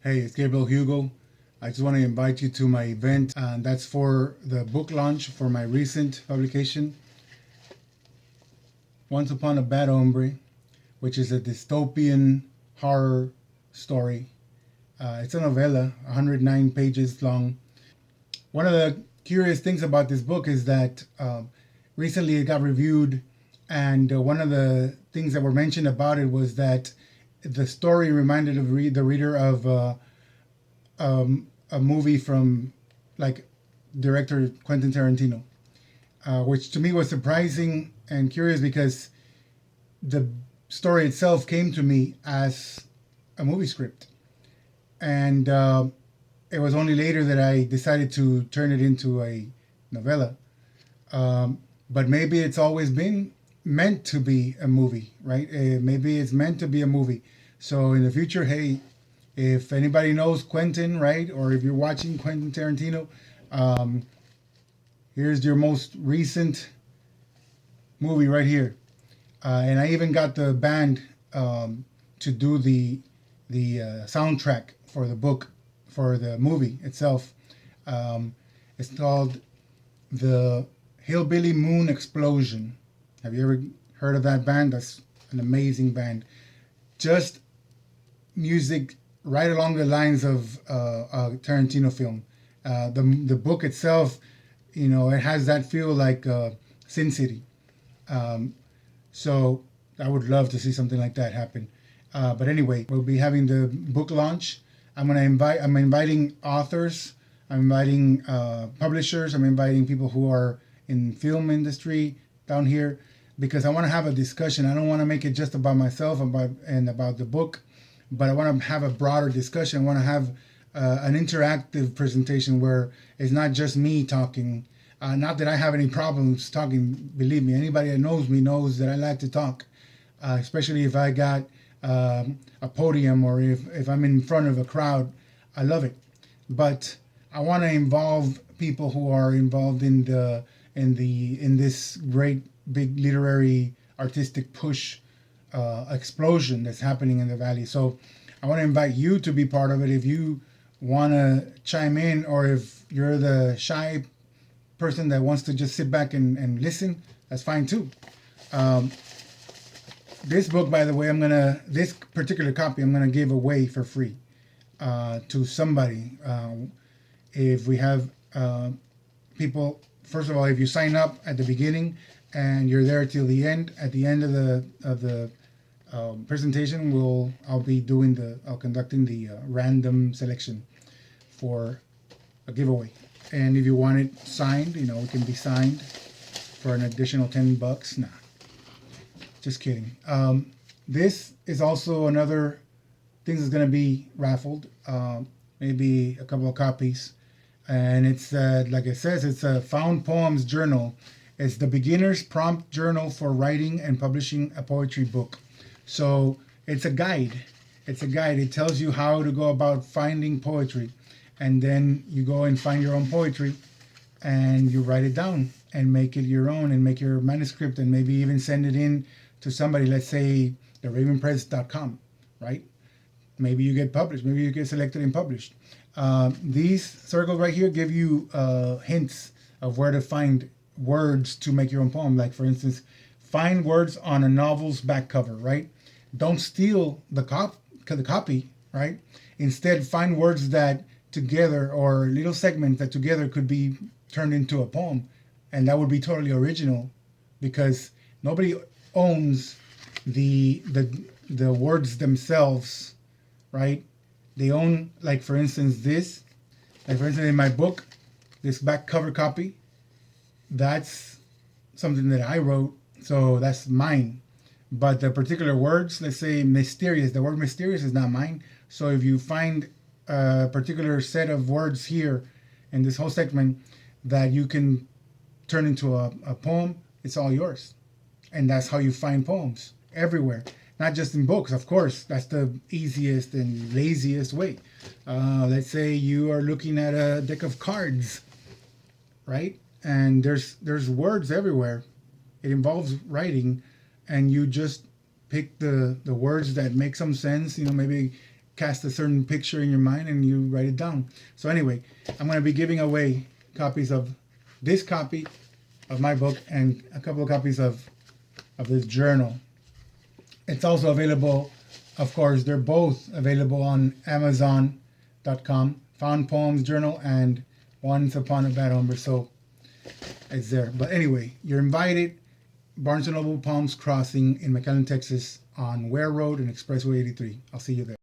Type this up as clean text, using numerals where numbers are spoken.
Hey, it's Gabriel Hugo. I just want to invite you to my event, and that's for the book launch for my recent publication, Once Upon a Bad Hombre, which is a dystopian horror story. It's a novella, 109 pages long. One of the curious things about this book is that recently it got reviewed, and one of the things that were mentioned about it was that the story reminded the reader of a movie from like director Quentin Tarantino, which to me was surprising and curious because the story itself came to me as a movie script, and it was only later that I decided to turn it into a novella. But maybe it's always been meant to be a movie, right? Maybe it's meant to be a movie. So in the future, hey, if anybody knows Quentin, right, or if you're watching Quentin Tarantino, um, here's your most recent movie right here. And I even got the band to do the soundtrack for the book, for the movie itself. It's called the Hillbilly Moon Explosion. Have you ever heard of that band? That's an amazing band. Just music right along the lines of a Tarantino film. The book itself, it has that feel like Sin City. Um, so I would love to see something like that happen. But anyway, we'll be having the book launch. I'm inviting authors. I'm inviting publishers. I'm inviting people who are in film industry down here because I want to have a discussion. I don't want to make it just about myself and about the book, but I want to have a broader discussion. I want to have an interactive presentation where it's not just me talking. Not that I have any problems talking. Believe me, anybody that knows me knows that I like to talk, especially if I got a podium or if I'm in front of a crowd. I love it, but I want to involve people who are involved in this great big literary artistic push explosion that's happening in the valley. So I want to invite you to be part of it. If you want to chime in, or if you're the shy person that wants to just sit back and listen, that's fine too. Um, this book, by the way, this particular copy I'm gonna give away for free to somebody. If we have people, first of all, if you sign up at the beginning and you're there till the end, at the end of the presentation, I'll conducting the random selection for a giveaway. And if you want it signed, it can be signed for an additional $10. Nah, just kidding. This is also another thing that's going to be raffled. Maybe a couple of copies. And it's, like it says, it's a found poems journal. It's the beginner's prompt journal for writing and publishing a poetry book. So it's a guide. It's a guide. It tells you how to go about finding poetry. And then you go and find your own poetry and you write it down and make it your own and make your manuscript and maybe even send it in to somebody, let's say theravenpress.com, right? Maybe you get published. Maybe you get selected and published. These circles right here give you hints of where to find words to make your own poem. Like, for instance, find words on a novel's back cover, right? Don't steal the copy, right? Instead, find words that together, or little segments that together could be turned into a poem. And that would be totally original because nobody owns the words themselves, right? They own, like for instance, in my book, this back cover copy, that's something that I wrote, so that's mine. But the particular words, let's say mysterious, the word mysterious is not mine. So if you find a particular set of words here in this whole segment that you can turn into a poem, it's all yours. And that's how you find poems everywhere, not just in books, of course. That's the easiest and laziest way. Let's say you are looking at a deck of cards, right? And there's words everywhere. It involves writing, and you just pick the words that make some sense. Maybe cast a certain picture in your mind and you write it down. So anyway, I'm going to be giving away copies of this copy of my book and a couple of copies of this journal. It's also available, of course, they're both available on Amazon.com. Found Poems Journal and Once Upon a Bad Hombre. So it's there. But anyway, you're invited. Barnes & Noble Palms Crossing in McAllen, Texas on Ware Road and Expressway 83. I'll see you there.